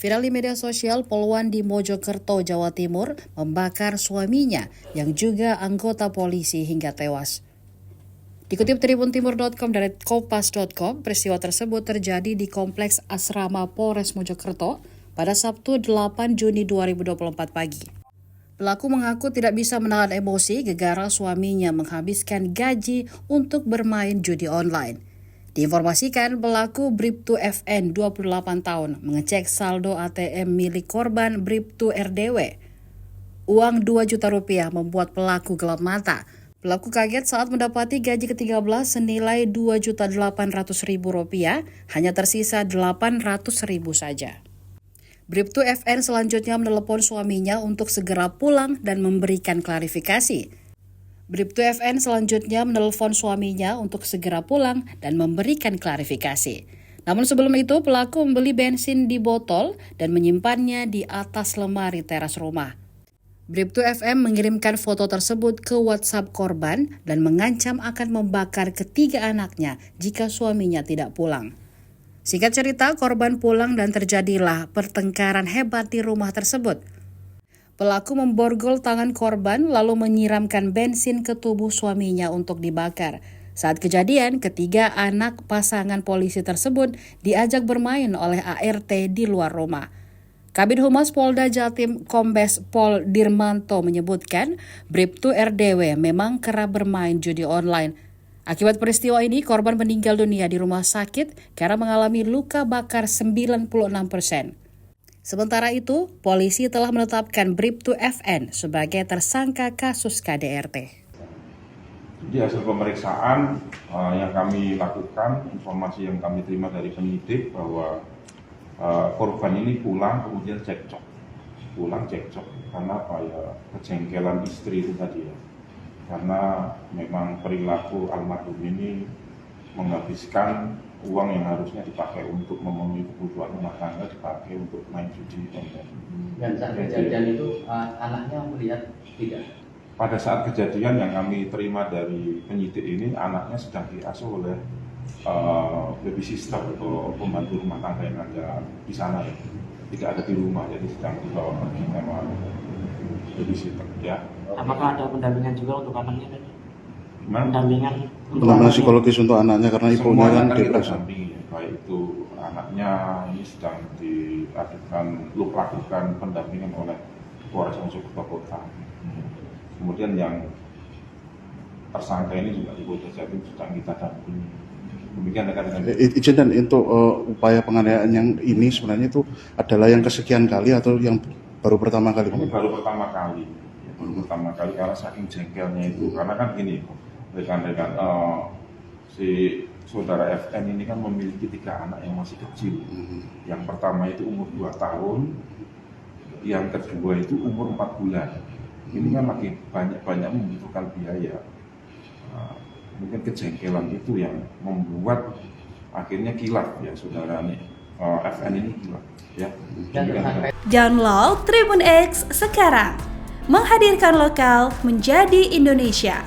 Viral di media sosial, poluan di Mojokerto, Jawa Timur membakar suaminya yang juga anggota polisi hingga tewas. Dikutip tribuntimur.com dari kompas.com, peristiwa tersebut terjadi di Kompleks Asrama Polres Mojokerto pada Sabtu 8 Juni 2024 pagi. Pelaku mengaku tidak bisa menahan emosi gara suaminya menghabiskan gaji untuk bermain judi online. Diinformasikan, pelaku Bribtu FN 28 tahun mengecek saldo ATM milik korban Bribtu RDW. Uang 2 juta rupiah membuat pelaku gelap mata. Pelaku kaget saat mendapati gaji ke-13 senilai 2.800.000 rupiah, hanya tersisa 800.000 saja. Bribtu FN selanjutnya menelepon suaminya untuk segera pulang dan memberikan klarifikasi. Bribtu FN selanjutnya menelpon suaminya untuk segera pulang dan memberikan klarifikasi. Namun sebelum itu, pelaku membeli bensin di botol dan menyimpannya di atas lemari teras rumah. Bribtu FM mengirimkan foto tersebut ke WhatsApp korban dan mengancam akan membakar ketiga anaknya jika suaminya tidak pulang. Singkat cerita, korban pulang dan terjadilah pertengkaran hebat di rumah tersebut. Pelaku memborgol tangan korban lalu menyiramkan bensin ke tubuh suaminya untuk dibakar. Saat kejadian, ketiga anak pasangan polisi tersebut diajak bermain oleh ART di luar rumah. Kabid Humas Polda Jatim Kombes Pol Dirmanto menyebutkan Bribtu RDW memang kerap bermain judi online. Akibat peristiwa ini, korban meninggal dunia di rumah sakit karena mengalami luka bakar 96%. Sementara itu, polisi telah menetapkan Bribtu FN sebagai tersangka kasus KDRT. Di hasil pemeriksaan yang kami lakukan, informasi yang kami terima dari penyidik bahwa korban ini pulang kemudian cekcok. Karena apa ya, kejengkelan istri itu tadi ya. Karena memang perilaku almarhum ini menghabiskan uang yang harusnya dipakai untuk memenuhi kebutuhan rumah tangga dipakai untuk main judi online. Dan saat kejadian itu anaknya melihat tidak? Pada saat kejadian yang kami terima dari penyidik ini, anaknya sedang diasuh oleh baby sister atau pembantu rumah tangga yang ada di sana ya. Tidak ada di rumah, jadi sedang dibawa pergi sama baby sister ya. Apakah ada pendampingan juga untuk anaknya? Pendampingan psikologis untuk anaknya karena ibunya kan depresi. Baik itu anaknya ini sedang lakukan pendampingan oleh Polres Mojokerto Kota. Kemudian yang tersangka ini juga di Polda Jatim sedang kita dampingi. Demikian rekan-rekan. Izin dan untuk upaya penganiayaan yang ini sebenarnya itu adalah yang kesekian kali atau yang baru pertama kali? Ini baru pertama kali. Karena saking jengkelnya itu. Karena kan gini, rekan-rekan, si saudara FN ini kan memiliki 3 anak yang masih kecil. Yang pertama itu umur 2 tahun, yang kedua itu umur 4 bulan. Ini kan lagi banyak membutuhkan biaya. Mungkin kejengkelan itu yang membuat akhirnya kilaf ya saudara FN ini kilaf ya. Download Tribun X sekarang, menghadirkan lokal menjadi Indonesia.